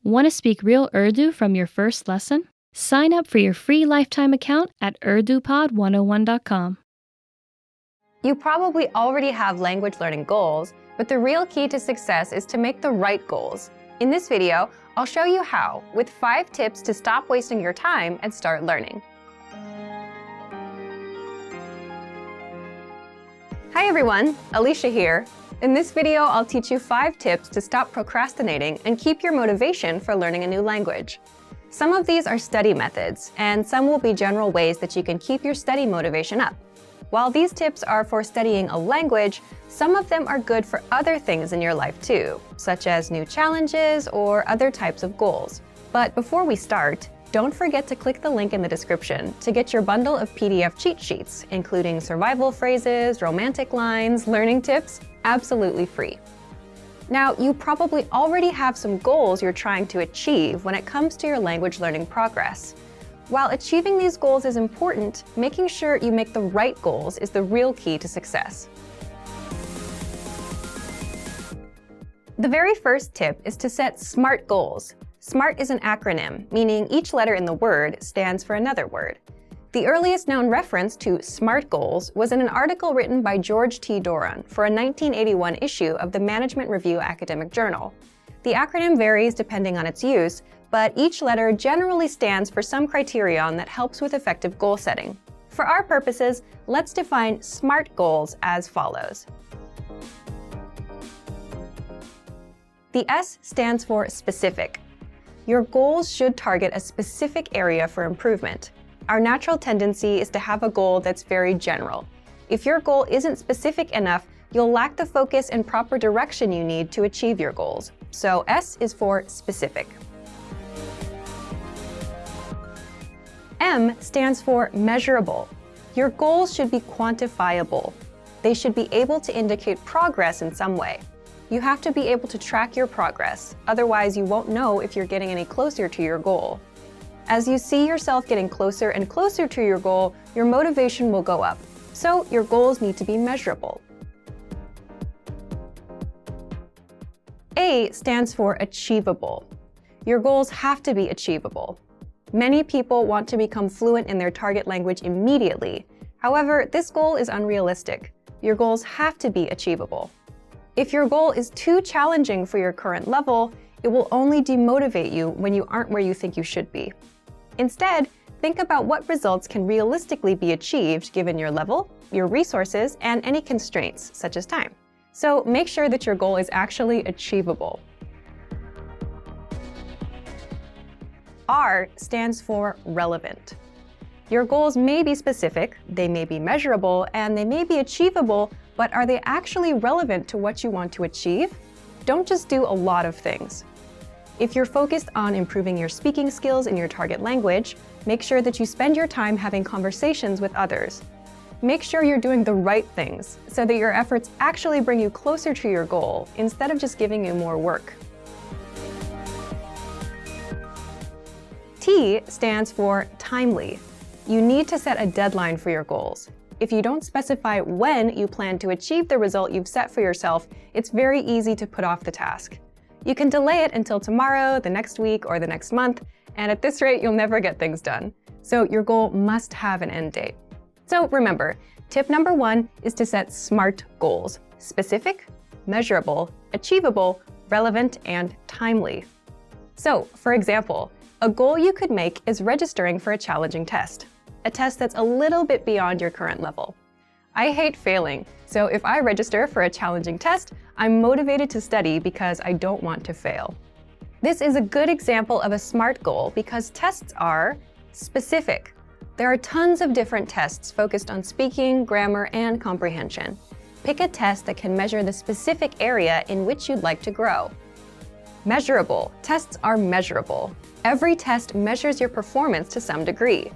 Want to speak real Urdu from your first lesson? Sign up for your free lifetime account at urdupod101.com. You probably already have language learning goals, but the real key to success is to make the right goals. In this video, I'll show you how, with 5 tips to stop wasting your time and start learning. Hi everyone, Alicia here. In this video, I'll teach you 5 tips to stop procrastinating and keep your motivation for learning a new language. Some of these are study methods, and some will be general ways that you can keep your study motivation up. While these tips are for studying a language, some of them are good for other things in your life too, such as new challenges or other types of goals. But before we start, don't forget to click the link in the description to get your bundle of PDF cheat sheets, including survival phrases, romantic lines, learning tips, absolutely free. Now, you probably already have some goals you're trying to achieve when it comes to your language learning progress. While achieving these goals is important, making sure you make the right goals is the real key to success. The very first tip is to set SMART goals. SMART is an acronym, meaning each letter in the word stands for another word. The earliest known reference to SMART goals was in an article written by George T. Doran for a 1981 issue of the Management Review Academic Journal. The acronym varies depending on its use, but each letter generally stands for some criterion that helps with effective goal setting. For our purposes, let's define SMART goals as follows. The S stands for specific. Your goals should target a specific area for improvement. Our natural tendency is to have a goal that's very general. If your goal isn't specific enough, you'll lack the focus and proper direction you need to achieve your goals. So S is for specific. M stands for measurable. Your goals should be quantifiable. They should be able to indicate progress in some way. You have to be able to track your progress, otherwise you won't know if you're getting any closer to your goal. As you see yourself getting closer and closer to your goal, your motivation will go up. So your goals need to be measurable. A stands for achievable. Your goals have to be achievable. Many people want to become fluent in their target language immediately. However, this goal is unrealistic. Your goals have to be achievable. If your goal is too challenging for your current level, it will only demotivate you when you aren't where you think you should be. Instead, think about what results can realistically be achieved given your level, your resources, and any constraints, such as time. So make sure that your goal is actually achievable. R stands for relevant. Your goals may be specific, they may be measurable, and they may be achievable, but are they actually relevant to what you want to achieve? Don't just do a lot of things. If you're focused on improving your speaking skills in your target language, make sure that you spend your time having conversations with others. Make sure you're doing the right things so that your efforts actually bring you closer to your goal instead of just giving you more work. T stands for timely. You need to set a deadline for your goals. If you don't specify when you plan to achieve the result you've set for yourself, it's very easy to put off the task. You can delay it until tomorrow, the next week, or the next month, and at this rate, you'll never get things done. So your goal must have an end date. So remember, tip number 1 is to set SMART goals: specific, measurable, achievable, relevant, and timely. So, for example, a goal you could make is registering for a challenging test, a test that's a little bit beyond your current level. I hate failing, so if I register for a challenging test, I'm motivated to study because I don't want to fail. This is a good example of a SMART goal because tests are specific. There are tons of different tests focused on speaking, grammar, and comprehension. Pick a test that can measure the specific area in which you'd like to grow. Measurable. Tests are measurable. Every test measures your performance to some degree.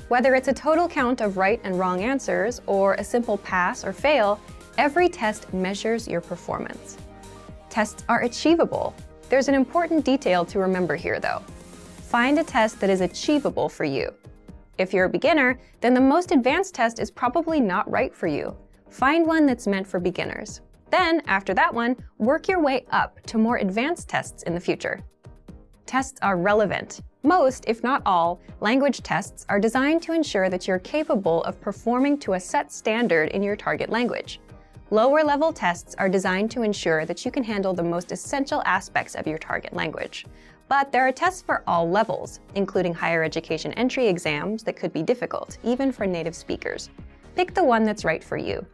Whether it's a total count of right and wrong answers or a simple pass or fail, every test measures your performance. Tests are achievable. There's an important detail to remember here, though. Find a test that is achievable for you. If you're a beginner, then the most advanced test is probably not right for you. Find one that's meant for beginners. Then, after that one, work your way up to more advanced tests in the future. Tests are relevant. Most, if not all, language tests are designed to ensure that you're capable of performing to a set standard in your target language. Lower-level tests are designed to ensure that you can handle the most essential aspects of your target language. But there are tests for all levels, including higher education entry exams that could be difficult, even for native speakers. Pick the one that's right for you.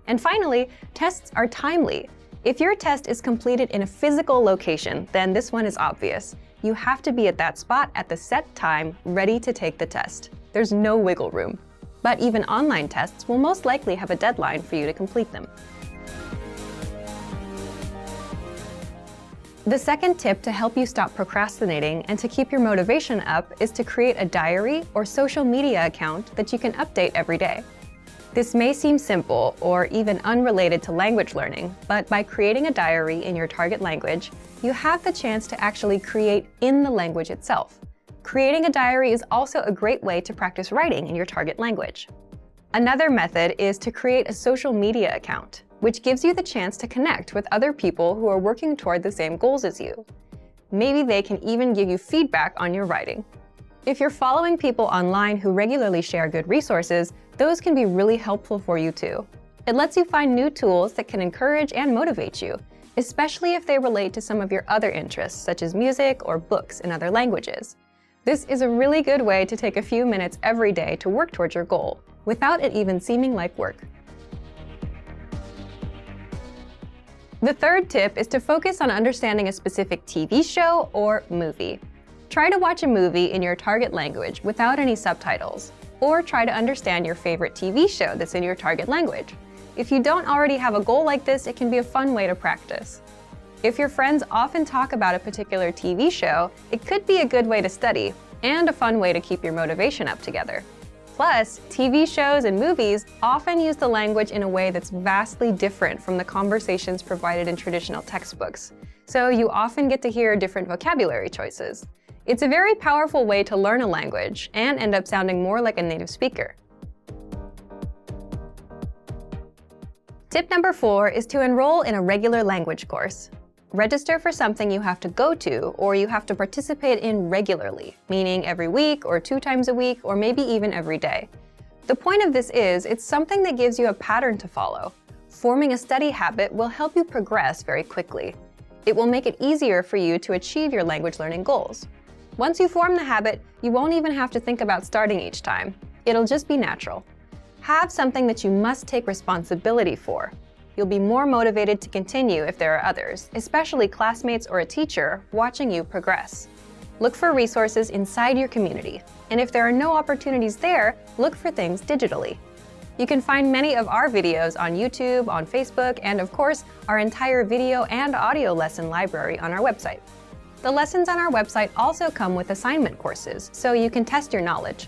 And finally, tests are timely. If your test is completed in a physical location, then this one is obvious. You have to be at that spot at the set time, ready to take the test. There's no wiggle room. But even online tests will most likely have a deadline for you to complete them. The second tip to help you stop procrastinating and to keep your motivation up is to create a diary or social media account that you can update every day. This may seem simple or even unrelated to language learning, but by creating a diary in your target language, you have the chance to actually create in the language itself. Creating a diary is also a great way to practice writing in your target language. Another method is to create a social media account, which gives you the chance to connect with other people who are working toward the same goals as you. Maybe they can even give you feedback on your writing. If you're following people online who regularly share good resources, those can be really helpful for you too. It lets you find new tools that can encourage and motivate you, especially if they relate to some of your other interests, such as music or books in other languages. This is a really good way to take a few minutes every day to work towards your goal, without it even seeming like work. The third tip is to focus on understanding a specific TV show or movie. Try to watch a movie in your target language without any subtitles, or try to understand your favorite TV show that's in your target language. If you don't already have a goal like this, it can be a fun way to practice. If your friends often talk about a particular TV show, it could be a good way to study, and a fun way to keep your motivation up together. Plus, TV shows and movies often use the language in a way that's vastly different from the conversations provided in traditional textbooks, so you often get to hear different vocabulary choices. It's a very powerful way to learn a language and end up sounding more like a native speaker. Tip number 4 is to enroll in a regular language course. Register for something you have to go to or you have to participate in regularly, meaning every week or 2 times a week or maybe even every day. The point of this is it's something that gives you a pattern to follow. Forming a study habit will help you progress very quickly. It will make it easier for you to achieve your language learning goals. Once you form the habit, you won't even have to think about starting each time. It'll just be natural. Have something that you must take responsibility for. You'll be more motivated to continue if there are others, especially classmates or a teacher, watching you progress. Look for resources inside your community, and if there are no opportunities there, look for things digitally. You can find many of our videos on YouTube, on Facebook, and of course, our entire video and audio lesson library on our website. The lessons on our website also come with assignment courses, so you can test your knowledge.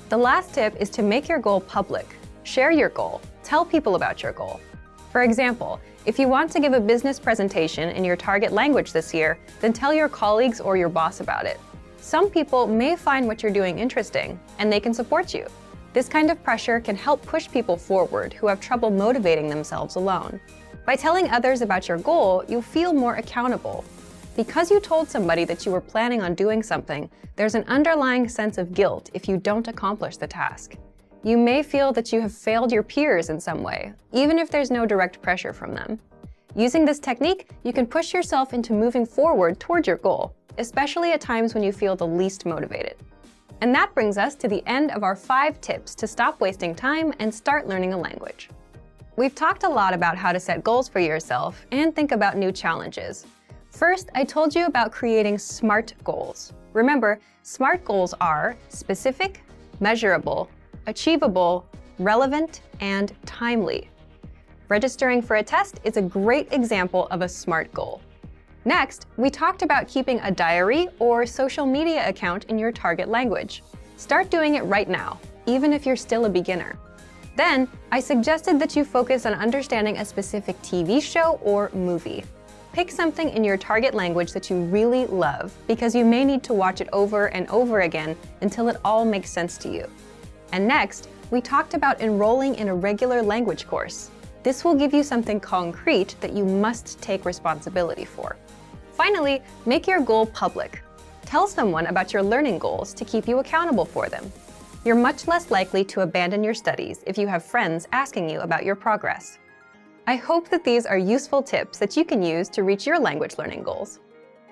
The last tip is to make your goal public. Share your goal. Tell people about your goal. For example, if you want to give a business presentation in your target language this year, then tell your colleagues or your boss about it. Some people may find what you're doing interesting, and they can support you. This kind of pressure can help push people forward who have trouble motivating themselves alone. By telling others about your goal, you'll feel more accountable. Because you told somebody that you were planning on doing something, there's an underlying sense of guilt if you don't accomplish the task. You may feel that you have failed your peers in some way, even if there's no direct pressure from them. Using this technique, you can push yourself into moving forward toward your goal, especially at times when you feel the least motivated. And that brings us to the end of our 5 tips to stop wasting time and start learning a language. We've talked a lot about how to set goals for yourself and think about new challenges. First, I told you about creating SMART goals. Remember, SMART goals are specific, measurable, achievable, relevant, and timely. Registering for a test is a great example of a SMART goal. Next, we talked about keeping a diary or social media account in your target language. Start doing it right now, even if you're still a beginner. Then, I suggested that you focus on understanding a specific TV show or movie. Pick something in your target language that you really love, because you may need to watch it over and over again until it all makes sense to you. And next, we talked about enrolling in a regular language course. This will give you something concrete that you must take responsibility for. Finally, make your goal public. Tell someone about your learning goals to keep you accountable for them. You're much less likely to abandon your studies if you have friends asking you about your progress. I hope that these are useful tips that you can use to reach your language learning goals.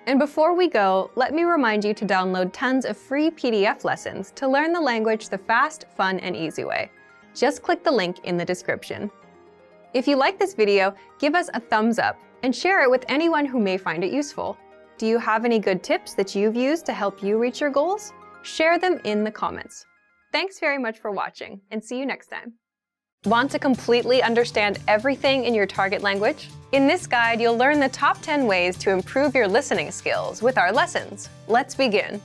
And before we go, let me remind you to download tons of free PDF lessons to learn the language the fast, fun, and easy way. Just click the link in the description. If you like this video, give us a thumbs up and share it with anyone who may find it useful. Do you have any good tips that you've used to help you reach your goals? Share them in the comments. Thanks very much for watching, and see you next time. Want to completely understand everything in your target language? In this guide, you'll learn the top 10 ways to improve your listening skills with our lessons. Let's begin.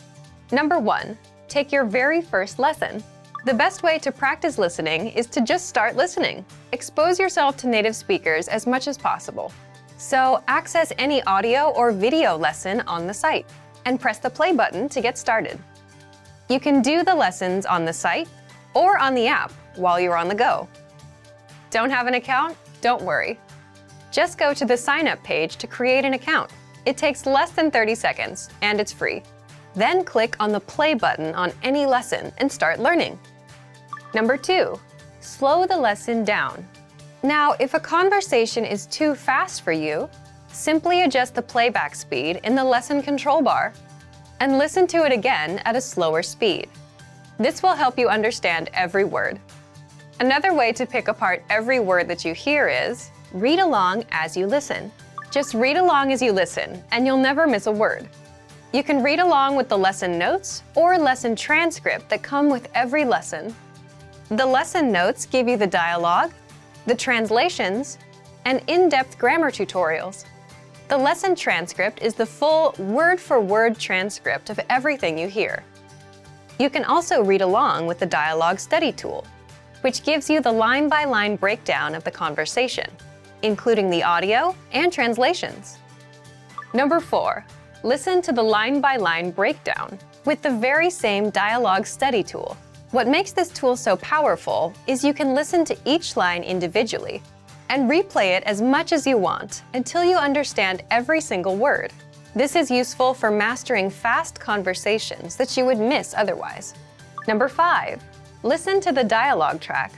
Number 1, take your very first lesson. The best way to practice listening is to just start listening. Expose yourself to native speakers as much as possible. So access any audio or video lesson on the site and press the play button to get started. You can do the lessons on the site or on the app while you're on the go. Don't have an account? Don't worry. Just go to the sign up page to create an account. It takes less than 30 seconds and it's free. Then click on the play button on any lesson and start learning. Number 2, slow the lesson down. Now, if a conversation is too fast for you, simply adjust the playback speed in the lesson control bar and listen to it again at a slower speed. This will help you understand every word. Another way to pick apart every word that you hear is read along as you listen. Just read along as you listen, and you'll never miss a word. You can read along with the lesson notes or lesson transcript that come with every lesson. The lesson notes give you the dialogue, the translations, and in-depth grammar tutorials. The lesson transcript is the full word-for-word transcript of everything you hear. You can also read along with the dialogue study tool, which gives you the line-by-line breakdown of the conversation, including the audio and translations. Number 4, listen to the line-by-line breakdown with the very same dialogue study tool. What makes this tool so powerful is you can listen to each line individually and replay it as much as you want until you understand every single word. This is useful for mastering fast conversations that you would miss otherwise. Number 5, listen to the dialogue track.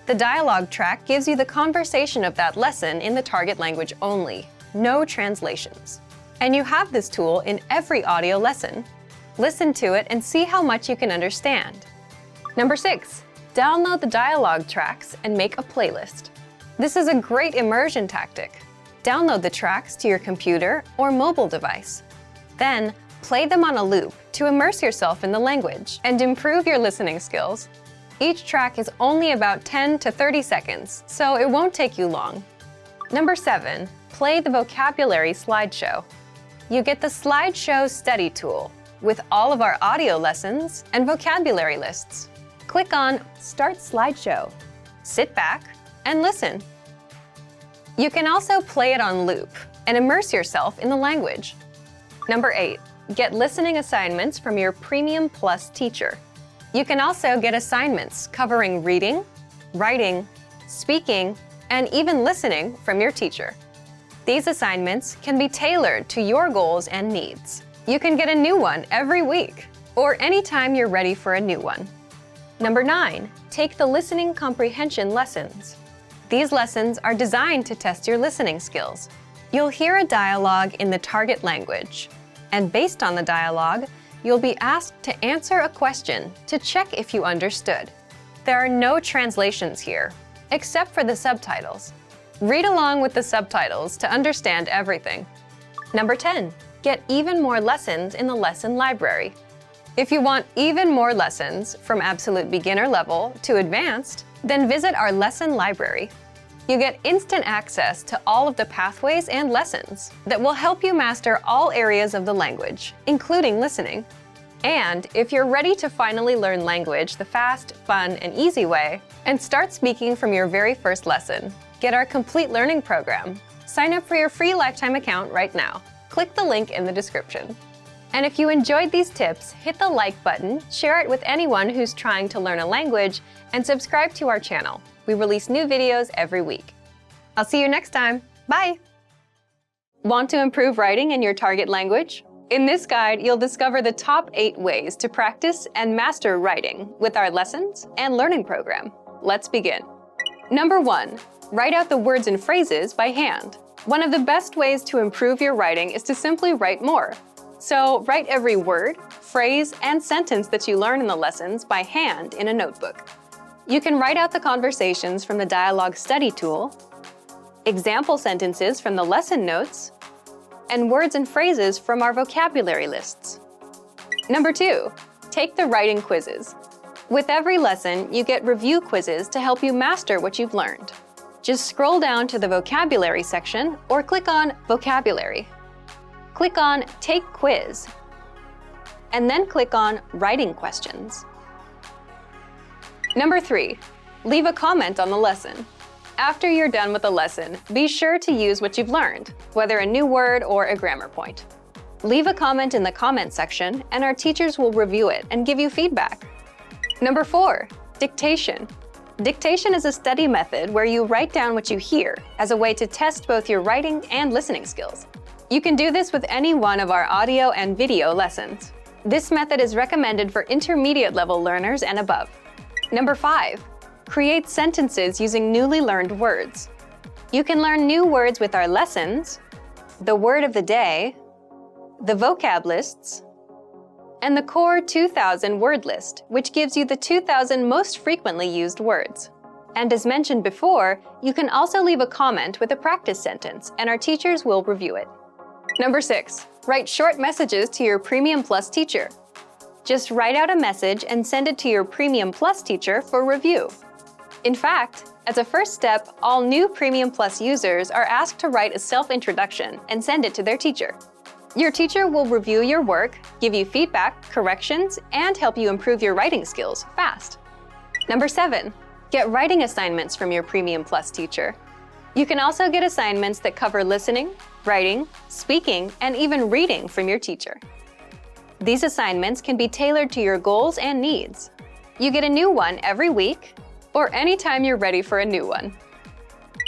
The dialogue track gives you the conversation of that lesson in the target language only, no translations. And you have this tool in every audio lesson. Listen to it and see how much you can understand. Number 6, download the dialogue tracks and make a playlist. This is a great immersion tactic. Download the tracks to your computer or mobile device. Then, play them on a loop to immerse yourself in the language and improve your listening skills. Each track is only about 10 to 30 seconds, so it won't take you long. Number 7, play the vocabulary slideshow. You get the slideshow study tool with all of our audio lessons and vocabulary lists. Click on Start Slideshow. Sit back and listen. You can also play it on loop and immerse yourself in the language. Number 8, get listening assignments from your Premium Plus teacher. You can also get assignments covering reading, writing, speaking, and even listening from your teacher. These assignments can be tailored to your goals and needs. You can get a new one every week or anytime you're ready for a new one. Number 9, take the listening comprehension lessons. These lessons are designed to test your listening skills. You'll hear a dialogue in the target language, and based on the dialogue, you'll be asked to answer a question to check if you understood. There are no translations here, except for the subtitles. Read along with the subtitles to understand everything. Number 10, get even more lessons in the lesson library. If you want even more lessons from absolute beginner level to advanced, then visit our lesson library. You get instant access to all of the pathways and lessons that will help you master all areas of the language, including listening. And if you're ready to finally learn language the fast, fun, and easy way, and start speaking from your very first lesson, get our complete learning program. Sign up for your free lifetime account right now. Click the link in the description. And if you enjoyed these tips, hit the like button, share it with anyone who's trying to learn a language, and subscribe to our channel. We release new videos every week. I'll see you next time. Bye! Want to improve writing in your target language? In this guide, you'll discover the top 8 ways to practice and master writing with our lessons and learning program. Let's begin. Number 1, write out the words and phrases by hand. One of the best ways to improve your writing is to simply write more. So write every word, phrase, and sentence that you learn in the lessons by hand in a notebook. You can write out the conversations from the dialogue study tool, example sentences from the lesson notes, and words and phrases from our vocabulary lists. Number 2, take the writing quizzes. With every lesson, you get review quizzes to help you master what you've learned. Just scroll down to the vocabulary section or click on Vocabulary. Click on Take Quiz, and then click on Writing Questions. Number 3, leave a comment on the lesson. After you're done with the lesson, be sure to use what you've learned, whether a new word or a grammar point. Leave a comment in the comment section, and our teachers will review it and give you feedback. Number 4, dictation. Dictation is a study method where you write down what you hear as a way to test both your writing and listening skills. You can do this with any one of our audio and video lessons. This method is recommended for intermediate level learners and above. Number 5, create sentences using newly learned words. You can learn new words with our lessons, the word of the day, the vocab lists, and the core 2000 word list, which gives you the 2000 most frequently used words. And as mentioned before, you can also leave a comment with a practice sentence, and our teachers will review it. Number 6, write short messages to your Premium Plus teacher. Just write out a message and send it to your Premium Plus teacher for review. In fact, as a first step, all new Premium Plus users are asked to write a self-introduction and send it to their teacher. Your teacher will review your work, give you feedback, corrections, and help you improve your writing skills fast. Number 7, get writing assignments from your Premium Plus teacher. You can also get assignments that cover listening, writing, speaking, and even reading from your teacher. These assignments can be tailored to your goals and needs. You get a new one every week, or anytime you're ready for a new one.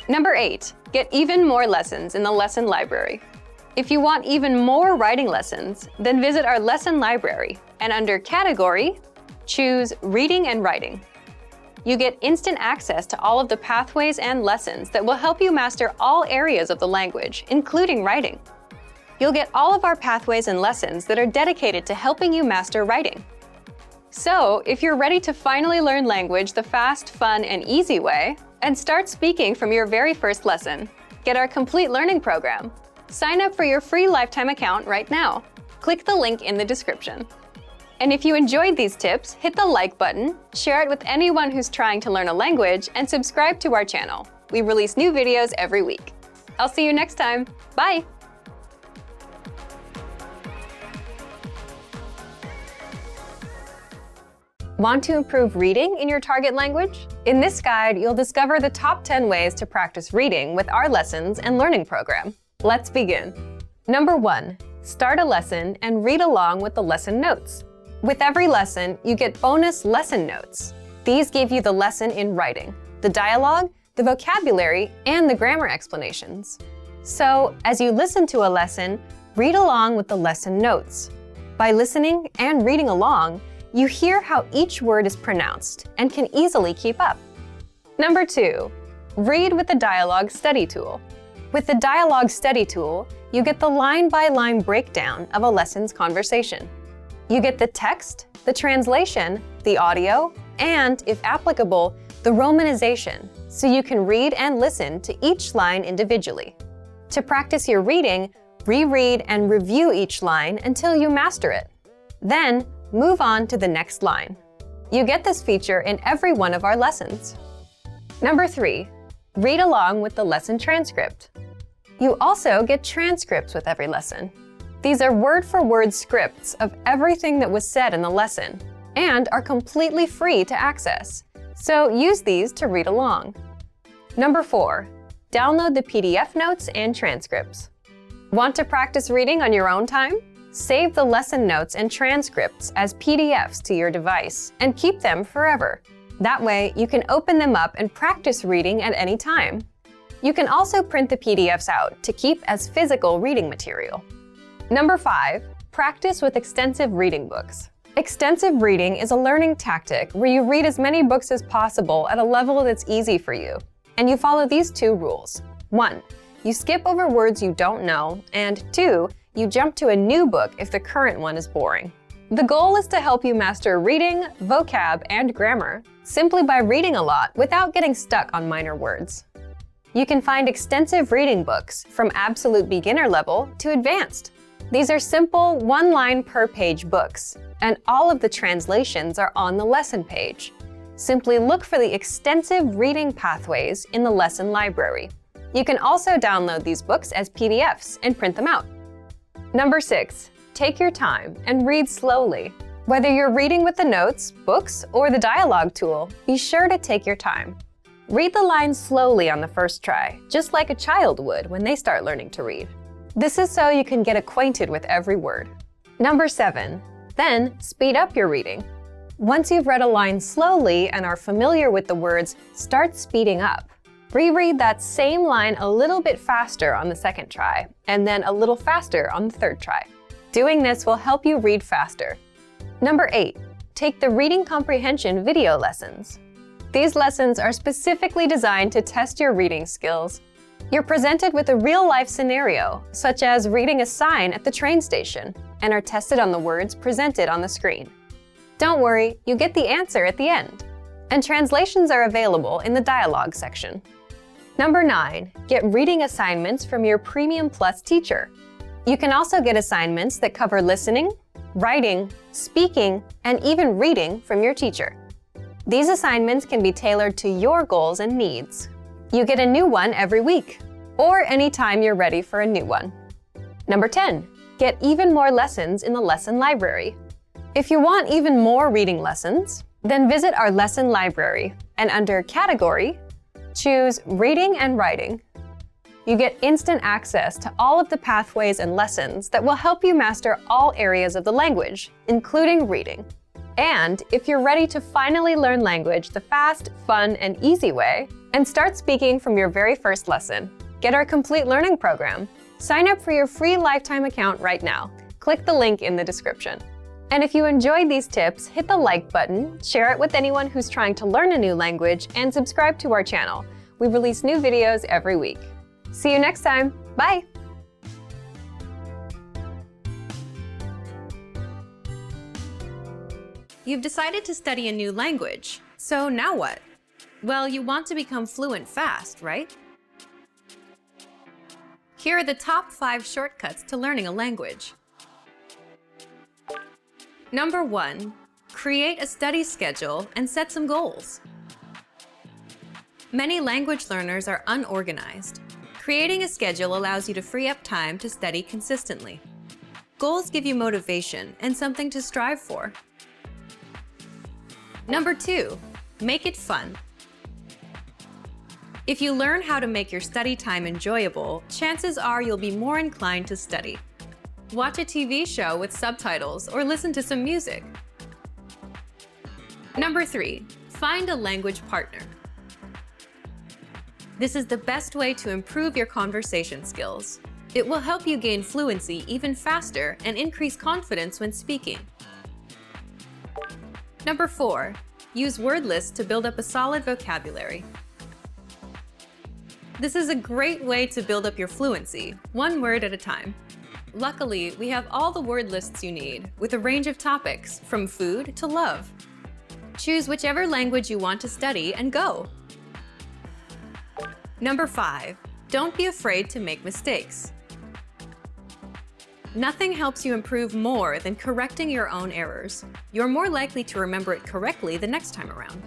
Number 8, get even more lessons in the lesson library. If you want even more writing lessons, then visit our lesson library, and under Category, choose Reading and Writing. You get instant access to all of the pathways and lessons that will help you master all areas of the language, including writing. You'll get all of our pathways and lessons that are dedicated to helping you master writing. So, if you're ready to finally learn language the fast, fun, and easy way, and start speaking from your very first lesson, get our complete learning program. Sign up for your free lifetime account right now. Click the link in the description. And if you enjoyed these tips, hit the like button, share it with anyone who's trying to learn a language, and subscribe to our channel. We release new videos every week. I'll see you next time. Bye! Want to improve reading in your target language? In this guide, you'll discover the top 10 ways to practice reading with our lessons and learning program. Let's begin. Number 1, start a lesson and read along with the lesson notes. With every lesson, you get bonus lesson notes. These give you the lesson in writing, the dialogue, the vocabulary, and the grammar explanations. So, as you listen to a lesson, read along with the lesson notes. By listening and reading along, you hear how each word is pronounced and can easily keep up. Number 2, read with the dialogue study tool. With the dialogue study tool, you get the line-by-line breakdown of a lesson's conversation. You get the text, the translation, the audio, and, if applicable, the romanization, so you can read and listen to each line individually. To practice your reading, reread and review each line until you master it. Then, move on to the next line. You get this feature in every one of our lessons. Number 3, read along with the lesson transcript. You also get transcripts with every lesson. These are word-for-word scripts of everything that was said in the lesson and are completely free to access, so use these to read along. Number 4, download the PDF notes and transcripts. Want to practice reading on your own time? Save the lesson notes and transcripts as PDFs to your device and keep them forever. That way, you can open them up and practice reading at any time. You can also print the PDFs out to keep as physical reading material. Number 5, practice with extensive reading books. Extensive reading is a learning tactic where you read as many books as possible at a level that's easy for you. And you follow these 2 rules. 1, you skip over words you don't know, and 2, you jump to a new book if the current one is boring. The goal is to help you master reading, vocab, and grammar simply by reading a lot without getting stuck on minor words. You can find extensive reading books from absolute beginner level to advanced. These are simple, one-line per page books, and all of the translations are on the lesson page. Simply look for the extensive reading pathways in the lesson library. You can also download these books as PDFs and print them out. Number 6, take your time and read slowly. Whether you're reading with the notes, books, or the dialogue tool, be sure to take your time. Read the lines slowly on the first try, just like a child would when they start learning to read. This is so you can get acquainted with every word. Number 7, then speed up your reading. Once you've read a line slowly and are familiar with the words, start speeding up. Reread that same line a little bit faster on the second try, and then a little faster on the third try. Doing this will help you read faster. Number 8, take the reading comprehension video lessons. These lessons are specifically designed to test your reading skills. You're presented with a real-life scenario, such as reading a sign at the train station, and are tested on the words presented on the screen. Don't worry, you get the answer at the end. And translations are available in the dialogue section. Number 9, get reading assignments from your Premium Plus teacher. You can also get assignments that cover listening, writing, speaking, and even reading from your teacher. These assignments can be tailored to your goals and needs. You get a new one every week, or anytime you're ready for a new one. Number 10, get even more lessons in the lesson library. If you want even more reading lessons, then visit our lesson library and under Category, choose Reading and Writing. You get instant access to all of the pathways and lessons that will help you master all areas of the language, including reading. And if you're ready to finally learn language the fast, fun, and easy way, and start speaking from your very first lesson, get our complete learning program. Sign up for your free lifetime account right now. Click the link in the description. And if you enjoyed these tips, hit the like button, share it with anyone who's trying to learn a new language, and subscribe to our channel. We release new videos every week. See you next time. Bye! You've decided to study a new language. So now what? Well, you want to become fluent fast, right? Here are the top 5 shortcuts to learning a language. Number 1, create a study schedule and set some goals. Many language learners are unorganized. Creating a schedule allows you to free up time to study consistently. Goals give you motivation and something to strive for. Number 2, make it fun. If you learn how to make your study time enjoyable, chances are you'll be more inclined to study. Watch a TV show with subtitles or listen to some music. Number 3, find a language partner. This is the best way to improve your conversation skills. It will help you gain fluency even faster and increase confidence when speaking. Number 4, use word lists to build up a solid vocabulary. This is a great way to build up your fluency, one word at a time. Luckily, we have all the word lists you need, with a range of topics, from food to love. Choose whichever language you want to study and go. Number 5, don't be afraid to make mistakes. Nothing helps you improve more than correcting your own errors. You're more likely to remember it correctly the next time around.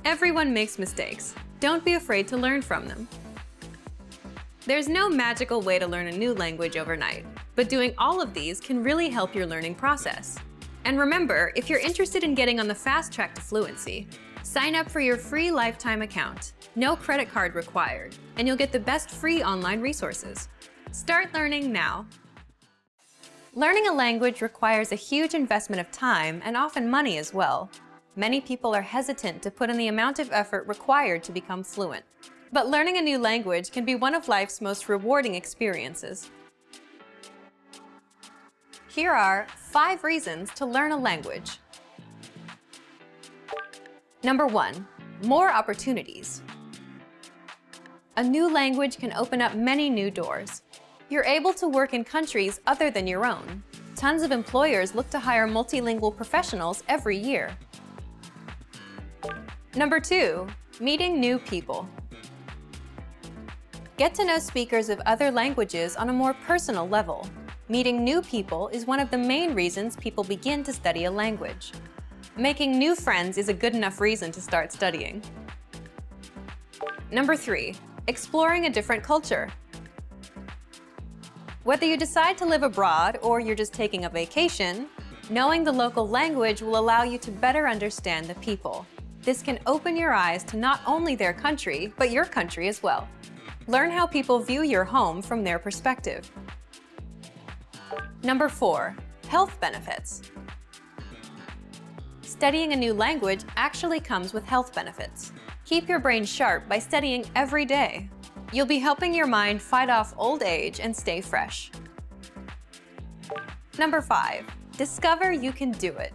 Everyone makes mistakes. Don't be afraid to learn from them. There's no magical way to learn a new language overnight, but doing all of these can really help your learning process. And remember, if you're interested in getting on the fast track to fluency, sign up for your free lifetime account. No credit card required, and you'll get the best free online resources. Start learning now. Learning a language requires a huge investment of time and often money as well. Many people are hesitant to put in the amount of effort required to become fluent. But learning a new language can be one of life's most rewarding experiences. Here are 5 reasons to learn a language. Number 1, more opportunities. A new language can open up many new doors. You're able to work in countries other than your own. Tons of employers look to hire multilingual professionals every year. Number 2, meeting new people. Get to know speakers of other languages on a more personal level. Meeting new people is one of the main reasons people begin to study a language. Making new friends is a good enough reason to start studying. Number 3, exploring a different culture. Whether you decide to live abroad or you're just taking a vacation, knowing the local language will allow you to better understand the people. This can open your eyes to not only their country, but your country as well. Learn how people view your home from their perspective. Number 4, health benefits. Studying a new language actually comes with health benefits. Keep your brain sharp by studying every day. You'll be helping your mind fight off old age and stay fresh. Number 5, discover you can do it.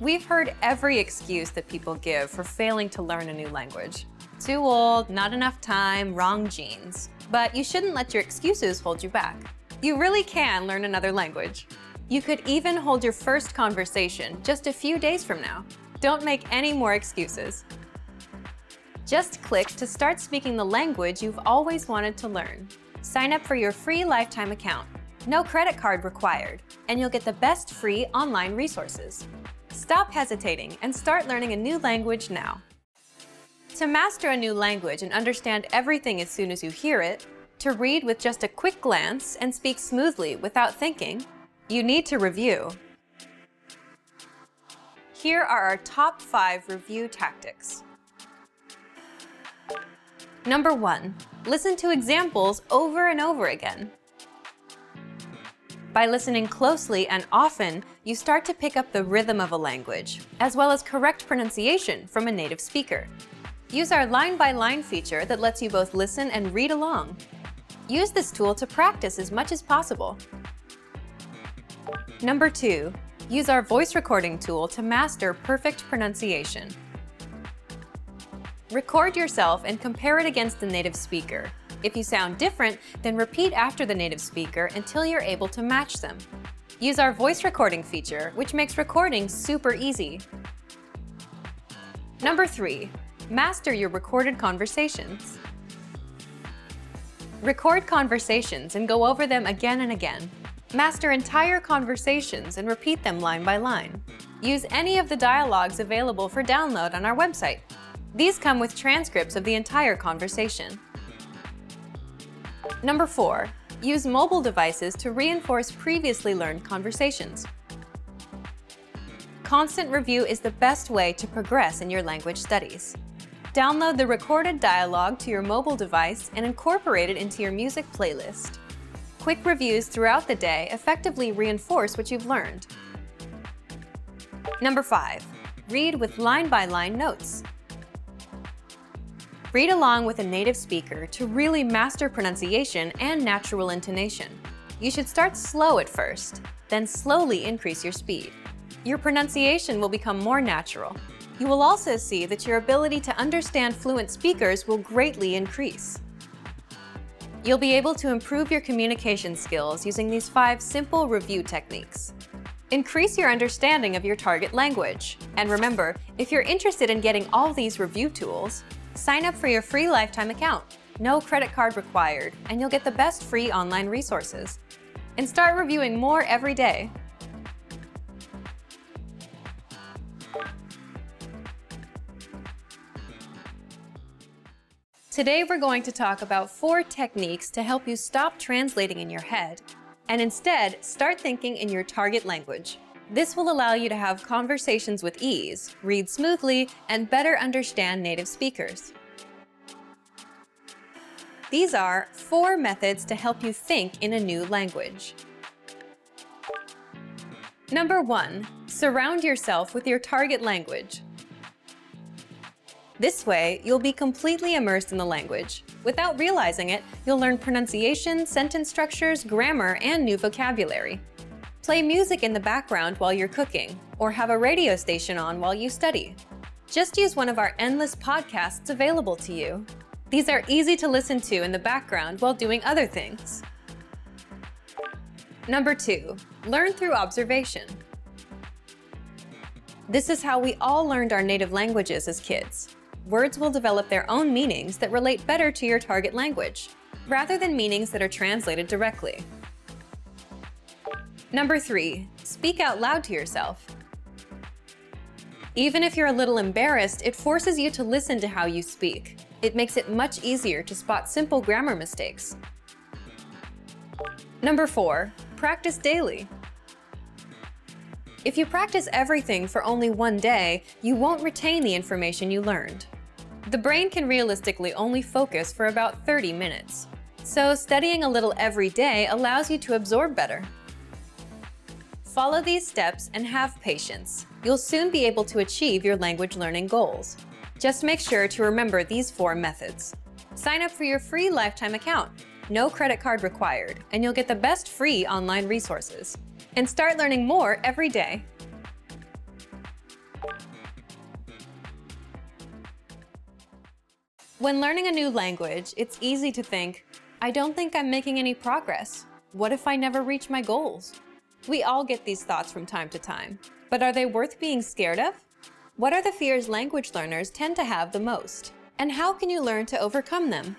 We've heard every excuse that people give for failing to learn a new language. Too old, not enough time, wrong genes. But you shouldn't let your excuses hold you back. You really can learn another language. You could even hold your first conversation just a few days from now. Don't make any more excuses. Just click to start speaking the language you've always wanted to learn. Sign up for your free lifetime account. No credit card required, and you'll get the best free online resources. Stop hesitating and start learning a new language now. To master a new language and understand everything as soon as you hear it, to read with just a quick glance and speak smoothly without thinking, you need to review. Here are our top 5 review tactics. Number 1, listen to examples over and over again. By listening closely and often, you start to pick up the rhythm of a language, as well as correct pronunciation from a native speaker. Use our line-by-line feature that lets you both listen and read along. Use this tool to practice as much as possible. Number 2, use our voice recording tool to master perfect pronunciation. Record yourself and compare it against the native speaker. If you sound different, then repeat after the native speaker until you're able to match them. Use our voice recording feature, which makes recording super easy. Number 3, master your recorded conversations. Record conversations and go over them again and again. Master entire conversations and repeat them line by line. Use any of the dialogues available for download on our website. These come with transcripts of the entire conversation. Number 4, use mobile devices to reinforce previously learned conversations. Constant review is the best way to progress in your language studies. Download the recorded dialogue to your mobile device and incorporate it into your music playlist. Quick reviews throughout the day effectively reinforce what you've learned. Number 5, read with line-by-line notes. Read along with a native speaker to really master pronunciation and natural intonation. You should start slow at first, then slowly increase your speed. Your pronunciation will become more natural. You will also see that your ability to understand fluent speakers will greatly increase. You'll be able to improve your communication skills using these 5 simple review techniques. Increase your understanding of your target language. And remember, if you're interested in getting all these review tools, sign up for your free lifetime account. No credit card required, and you'll get the best free online resources. And start reviewing more every day. Today we're going to talk about 4 techniques to help you stop translating in your head and instead start thinking in your target language. This will allow you to have conversations with ease, read smoothly, and better understand native speakers. These are 4 methods to help you think in a new language. Number 1, surround yourself with your target language. This way, you'll be completely immersed in the language. Without realizing it, you'll learn pronunciation, sentence structures, grammar, and new vocabulary. Play music in the background while you're cooking, or have a radio station on while you study. Just use one of our endless podcasts available to you. These are easy to listen to in the background while doing other things. Number 2, learn through observation. This is how we all learned our native languages as kids. Words will develop their own meanings that relate better to your target language, rather than meanings that are translated directly. Number 3, speak out loud to yourself. Even if you're a little embarrassed, it forces you to listen to how you speak. It makes it much easier to spot simple grammar mistakes. Number 4, practice daily. If you practice everything for only one day, you won't retain the information you learned. The brain can realistically only focus for about 30 minutes. So studying a little every day allows you to absorb better. Follow these steps and have patience. You'll soon be able to achieve your language learning goals. Just make sure to remember these 4 methods. Sign up for your free lifetime account. No credit card required, and you'll get the best free online resources. And start learning more every day. When learning a new language, it's easy to think, I don't think I'm making any progress. What if I never reach my goals? We all get these thoughts from time to time, but are they worth being scared of? What are the fears language learners tend to have the most? And how can you learn to overcome them?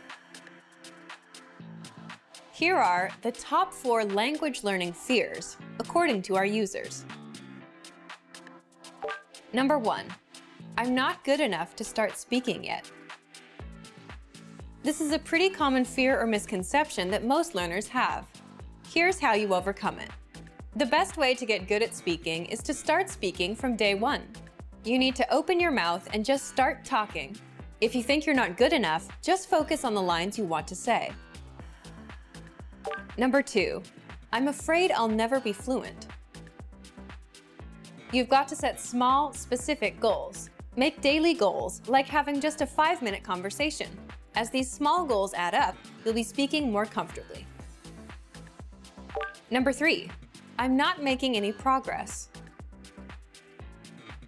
Here are the top 4 language learning fears, according to our users. Number 1, I'm not good enough to start speaking yet. This is a pretty common fear or misconception that most learners have. Here's how you overcome it. The best way to get good at speaking is to start speaking from day 1. You need to open your mouth and just start talking. If you think you're not good enough, just focus on the lines you want to say. Number 2, I'm afraid I'll never be fluent. You've got to set small, specific goals. Make daily goals, like having just a 5-minute conversation. As these small goals add up, you'll be speaking more comfortably. Number 3, I'm not making any progress.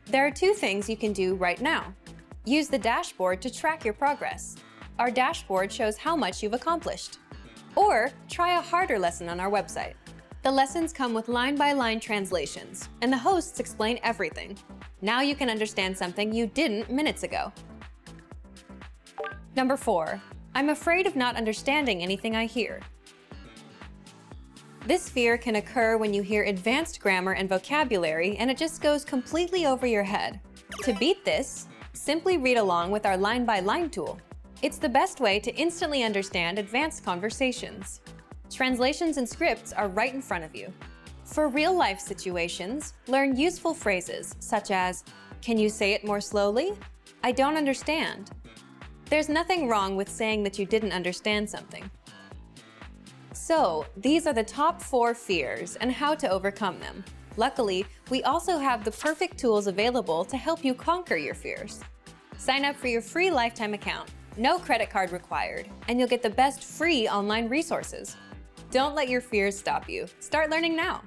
There are 2 things you can do right now. Use the dashboard to track your progress. Our dashboard shows how much you've accomplished. Or try a harder lesson on our website. The lessons come with line-by-line translations, and the hosts explain everything. Now you can understand something you didn't minutes ago. Number 4, I'm afraid of not understanding anything I hear. This fear can occur when you hear advanced grammar and vocabulary and it just goes completely over your head. To beat this, simply read along with our line-by-line tool. It's the best way to instantly understand advanced conversations. Translations and scripts are right in front of you. For real-life situations, learn useful phrases such as, "Can you say it more slowly? I don't understand." There's nothing wrong with saying that you didn't understand something. So, these are the top 4 fears and how to overcome them. Luckily, we also have the perfect tools available to help you conquer your fears. Sign up for your free lifetime account. No credit card required, and you'll get the best free online resources. Don't let your fears stop you. Start learning now.